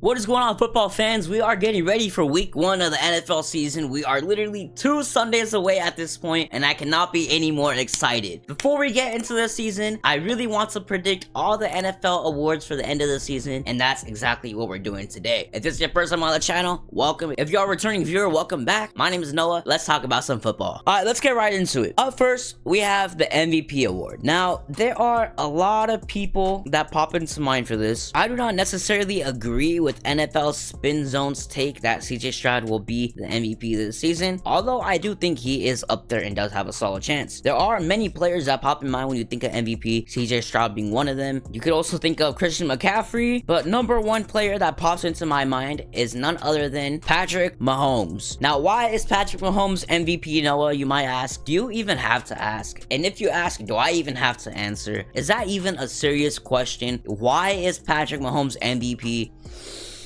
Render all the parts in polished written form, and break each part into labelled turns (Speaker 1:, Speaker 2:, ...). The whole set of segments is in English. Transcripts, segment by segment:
Speaker 1: What is going on, football fans? We are getting ready for week 1 of the NFL season. We are literally 2 Sundays away at this point, and I cannot be any more excited. Before we get into the season, I really want to predict all the NFL awards for the end of the season, and that's exactly what we're doing today. If this is your first time on the channel, welcome. If you're a returning viewer, welcome back. My name is Noah. Let's talk about some football. Alright, let's get right into it. Up first, we have the MVP award. Now, there are a lot of people that pop into mind for this. I do not necessarily agree with NFL Spin Zone's take that CJ Stroud will be the MVP this season, although I do think he is up there and does have a solid chance. There are many players that pop in mind when you think of MVP, CJ Stroud being one of them. You could also think of Christian McCaffrey, but number one player that pops into my mind is none other than Patrick Mahomes. Now, why is Patrick Mahomes MVP, Noah, you might ask? Do you even have to ask? And if you ask, do I even have to answer? Is that even a serious question? Why is Patrick Mahomes MVP?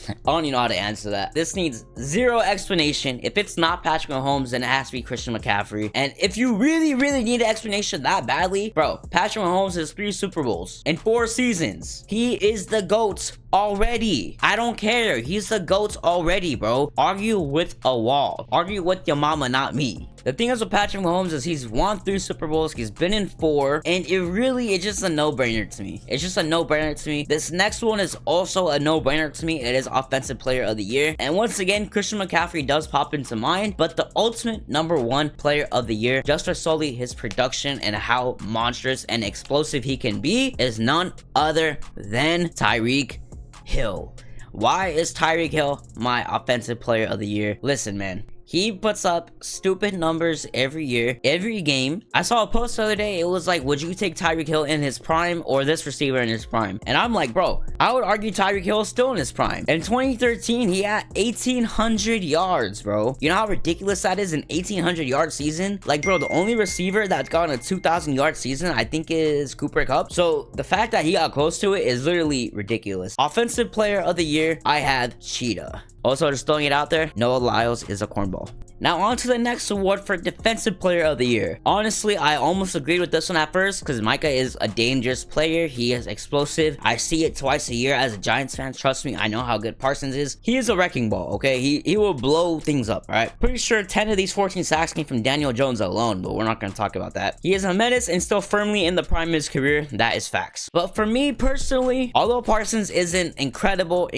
Speaker 1: I don't even know how to answer that. This needs zero explanation. If it's not Patrick Mahomes, then it has to be Christian McCaffrey. And if you really need an explanation that badly, bro, Patrick Mahomes has 3 Super Bowls in 4 seasons. He is the GOAT already. I don't care. He's the GOAT already, bro. Argue with a wall. Argue with your mama, not me. The thing is with Patrick Mahomes is he's won 3 Super Bowls, he's been in 4, and it's just a no-brainer to me. It's just a no-brainer to me. This next one is also a no-brainer to me. It is Offensive Player of the Year. And once again, Christian McCaffrey does pop into mind, but the ultimate #1 Player of the Year, just for solely his production and how monstrous and explosive he can be, is none other than Tyreek Hill. Why is Tyreek Hill my Offensive Player of the Year? Listen, man. He puts up stupid numbers every year, every game. I saw a post the other day. It was like, would you take Tyreek Hill in his prime or this receiver in his prime? And I'm like, bro, I would argue Tyreek Hill is still in his prime. In 2013, he had 1,800 yards, bro. You know how ridiculous that is, an 1,800 yard season? Like, bro, the only receiver that's gotten a 2,000 yard season, I think, is Cooper Kupp. So the fact that he got close to it is literally ridiculous. Offensive Player of the Year, I had Cheetah. Also, just throwing it out there, Noah Lyles is a cornball. Now on to the next award for Defensive Player of the Year. Honestly, I almost agreed with this one at first because Micah is a dangerous player. He is explosive. I see it twice a year as a Giants fan. Trust me, I know how good Parsons is. He is a wrecking ball, okay? He will blow things up, all right? Pretty sure 10 of these 14 sacks came from Daniel Jones alone, but we're not going to talk about that. He is a menace and still firmly in the prime of his career. That is facts. But for me personally, although Parsons is an incredible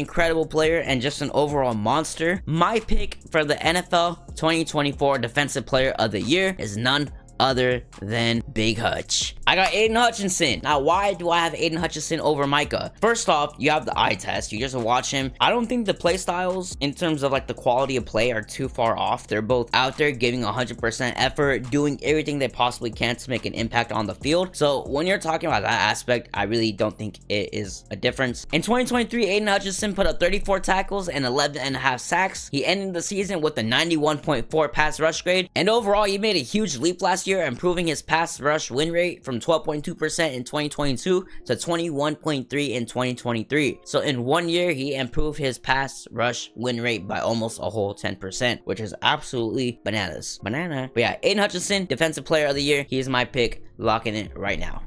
Speaker 1: player and just an overall monster, my pick for the NFL 2024 Defensive Player of the Year is none other than Big Hutch. I got Aiden Hutchinson. Now, why do I have Aiden Hutchinson over Micah? First off, you have the eye test. You just watch him. I don't think the play styles in terms of like the quality of play are too far off. They're both out there giving 100% effort, doing everything they possibly can to make an impact on the field. So when you're talking about that aspect, I really don't think it is a difference. In 2023, Aiden Hutchinson put up 34 tackles and 11.5 sacks. He ended the season with a 91.4 pass rush grade. And overall, he made a huge leap last year, improving his pass rush win rate from 12.2% in 2022 to 21.3% in 2023. So in 1 year, he improved his pass rush win rate by almost a whole 10%, which is absolutely bananas. But yeah, Aiden Hutchinson, Defensive Player of the Year. He is my pick, locking it right now.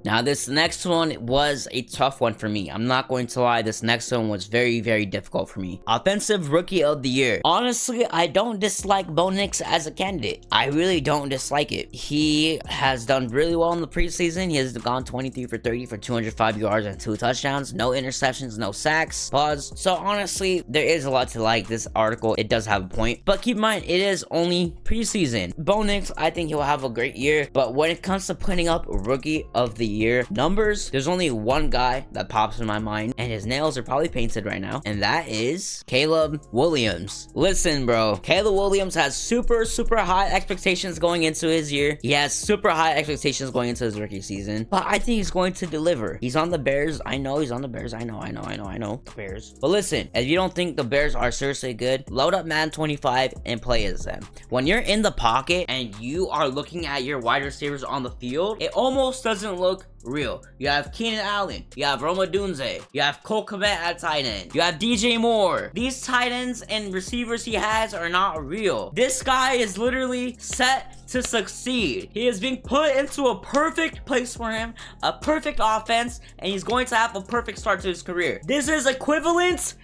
Speaker 1: Now, this next one was a tough one for me. I'm not going to lie. This next one was very difficult for me. Offensive Rookie of the Year. Honestly, I don't dislike Bo Nix as a candidate. I really don't dislike it. He has done really well in the preseason. He has gone 23 for 30 for 205 yards and 2 touchdowns. No interceptions, no sacks. Pause. So honestly, there is a lot to like. This article, it does have a point. But keep in mind, it is only preseason. Bo Nix, I think he'll have a great year. But when it comes to putting up Rookie of the Year numbers, there's only one guy that pops in my mind, and his nails are probably painted right now, and that is Caleb Williams. Listen, bro, Caleb Williams has super high expectations going into his year. He has super high expectations going into his rookie season, but I think he's going to deliver. He's on the Bears. I know he's on the Bears. I know the Bears. But listen, if you don't think the Bears are seriously good, load up Madden 25 and play as them. When you're in the pocket and you are looking at your wide receivers on the field, it almost doesn't look real. You have Keenan Allen, you have Roma Dunze, you have Cole Kmet at tight end, you have DJ Moore. These tight ends and receivers he has are not real. This guy is literally set to succeed. He is being put into a perfect place for him, a perfect offense, and he's going to have a perfect start to his career. This is equivalent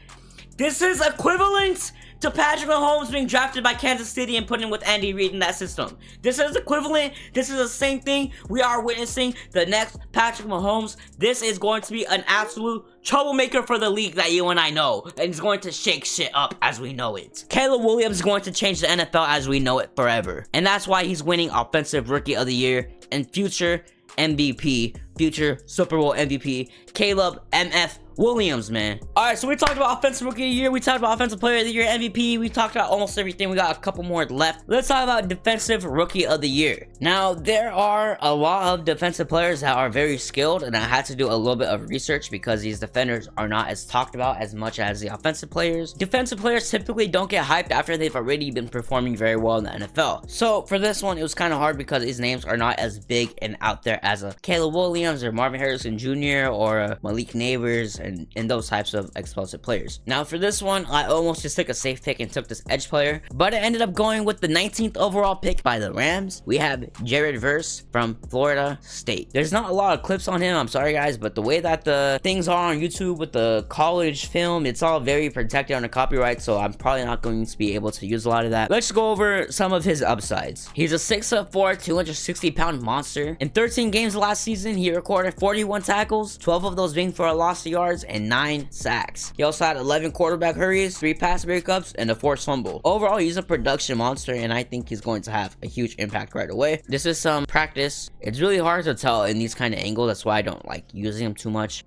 Speaker 1: This is equivalent to Patrick Mahomes being drafted by Kansas City and put in with Andy Reid in that system. This is equivalent. This is the same thing. We are witnessing the next Patrick Mahomes. This is going to be an absolute troublemaker for the league that you and I know. And it's going to shake shit up as we know it. Caleb Williams is going to change the NFL as we know it forever. And that's why he's winning Offensive Rookie of the Year and future MVP, future Super Bowl MVP, Caleb MF Williams, man. Alright, so we talked about Offensive Rookie of the Year, we talked about Offensive Player of the Year, MVP, we talked about almost everything. We got a couple more left. Let's talk about Defensive Rookie of the Year. Now, there are a lot of defensive players that are very skilled, and I had to do a little bit of research because these defenders are not as talked about as much as the offensive players. Defensive players typically don't get hyped after they've already been performing very well in the NFL. So, for this one, it was kind of hard because these names are not as big and out there as a Caleb Williams or Marvin Harrison Jr. or Malik Neighbors and those types of explosive players. Now for this one, I almost just took a safe pick and took this edge player, but I ended up going with the 19th overall pick by the Rams. We have Jared Verse from Florida State. There's not a lot of clips on him, I'm sorry guys, but the way that the things are on YouTube with the college film, it's all very protected under copyright, so I'm probably not going to be able to use a lot of that. Let's go over some of his upsides. He's a 6'4", 260-pound monster. In 13 games last season, he recorded 41 tackles, 12 of those being for a loss of yards, and 9 sacks. He also had 11 quarterback hurries, 3 pass breakups, and a forced fumble. Overall, he's a production monster, and I think he's going to have a huge impact right away. This is some practice. It's really hard to tell in these kind of angles. That's why I don't like using them too much.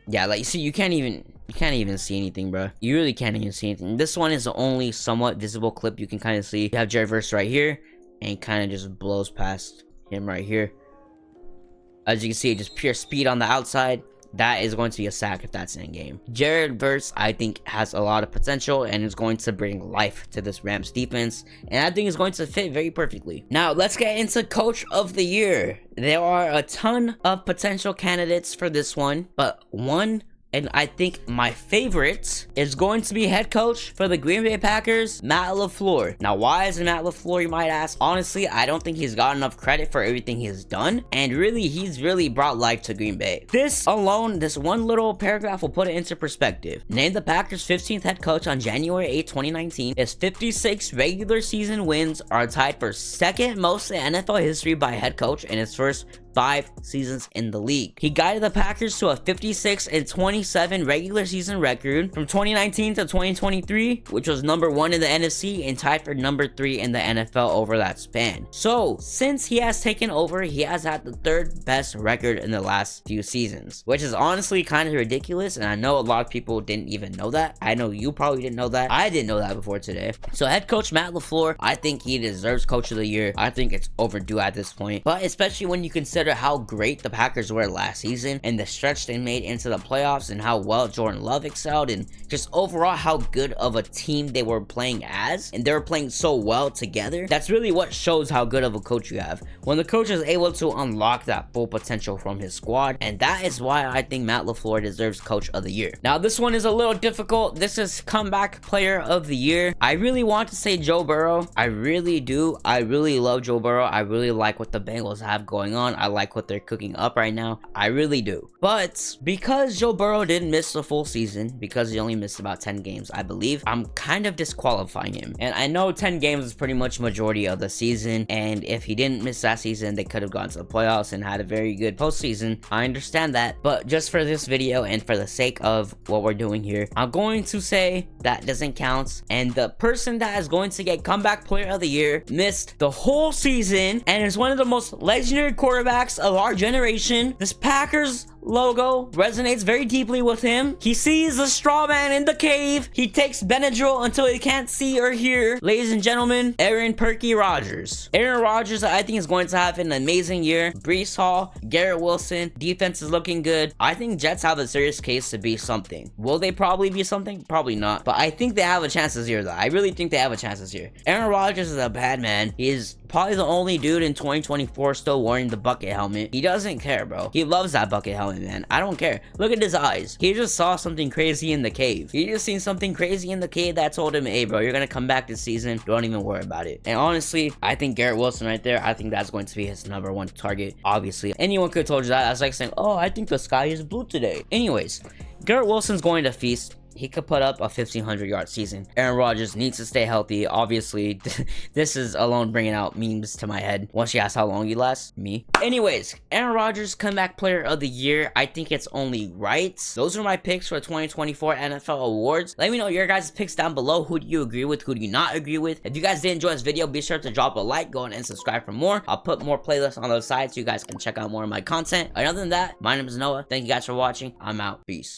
Speaker 1: Yeah, like, see, you can't even see anything, bro. You really can't even see anything. This one is the only somewhat visible clip you can kind of see. You have Jared Verse right here, and he kind of just blows past him right here. As you can see, just pure speed on the outside. That is going to be a sack if that's in game. Jared Verse, I think, has a lot of potential and is going to bring life to this Rams defense. And I think it's going to fit very perfectly. Now, let's get into Coach of the Year. There are a ton of potential candidates for this one, but one, and I think my favorite, is going to be head coach for the Green Bay Packers, Matt LaFleur. Now, why is it Matt LaFleur, you might ask? Honestly, I don't think he's got enough credit for everything he's done, and really, he's really brought life to Green Bay. This alone, this one little paragraph will put it into perspective. Named the Packers' 15th head coach on January 8, 2019, his 56 regular season wins are tied for second most in NFL history by head coach in his first 5 seasons in the league. He guided the Packers to a 56-27 regular season record from 2019 to 2023, which was number 1 in the NFC and tied for number 3 in the NFL over that span. So, since he has taken over, he has had the 3rd best record in the last few seasons, which is honestly kind of ridiculous, and I know a lot of people didn't even know that. I know you probably didn't know that. I didn't know that before today. So, head coach Matt LaFleur, I think he deserves Coach of the Year. I think it's overdue at this point, but especially when you consider how great the Packers were last season and the stretch they made into the playoffs and how well Jordan Love excelled and just overall how good of a team they were playing as, and they were playing so well together. That's really what shows how good of a coach you have, when the coach is able to unlock that full potential from his squad, and that is why I think Matt LaFleur deserves Coach of the Year. Now this one is a little difficult. This is Comeback Player of the Year. I really want to say Joe Burrow. I really do. I really love Joe Burrow. I really like what the Bengals have going on. I like what they're cooking up right now. I really do. But because Joe Burrow didn't miss the full season, because he only missed about 10 games, I believe, I'm kind of disqualifying him. And I know 10 games is pretty much majority of the season, and if he didn't miss that season, they could have gone to the playoffs and had a very good postseason. I understand that, but just for this video and for the sake of what we're doing here, I'm going to say that doesn't count, and the person that is going to get Comeback Player of the Year missed the whole season and is one of the most legendary quarterbacks of our generation. This Packers logo resonates very deeply with him. He sees the straw man in the cave. He takes Benadryl until he can't see or hear. Ladies and gentlemen, Aaron Perky Rodgers. Aaron Rodgers, I think, is going to have an amazing year. Breece Hall, Garrett Wilson, defense is looking good. I think Jets have a serious case to be something. Will they probably be something? Probably not. But I think they have a chance this year, though. I really think they have a chance this year. Aaron Rodgers is a bad man. He is probably the only dude in 2024 still wearing the bucket helmet. He doesn't care, bro. He loves that bucket helmet, man. I don't care. Look at his eyes. He just saw something crazy in the cave. He just seen something crazy in the cave that told him, hey, bro, you're gonna come back this season. Don't even worry about it. And honestly, I think Garrett Wilson right there, I think that's going to be his #1 target. Obviously, anyone could have told you that. That's like saying, oh, I think the sky is blue today. Anyways, Garrett Wilson's going to feast. he could put up a 1,500-yard season. Aaron Rodgers needs to stay healthy. Obviously, this is alone bringing out memes to my head. Once you ask how long he lasts, me. Anyways, Aaron Rodgers, comeback player of the year. I think it's only right. Those are my picks for 2024 NFL awards. Let me know your guys' picks down below. Who do you agree with? Who do you not agree with? If you guys did enjoy this video, be sure to drop a like, go on and subscribe for more. I'll put more playlists on the side so you guys can check out more of my content. Other than that, my name is Noah. Thank you guys for watching. I'm out. Peace.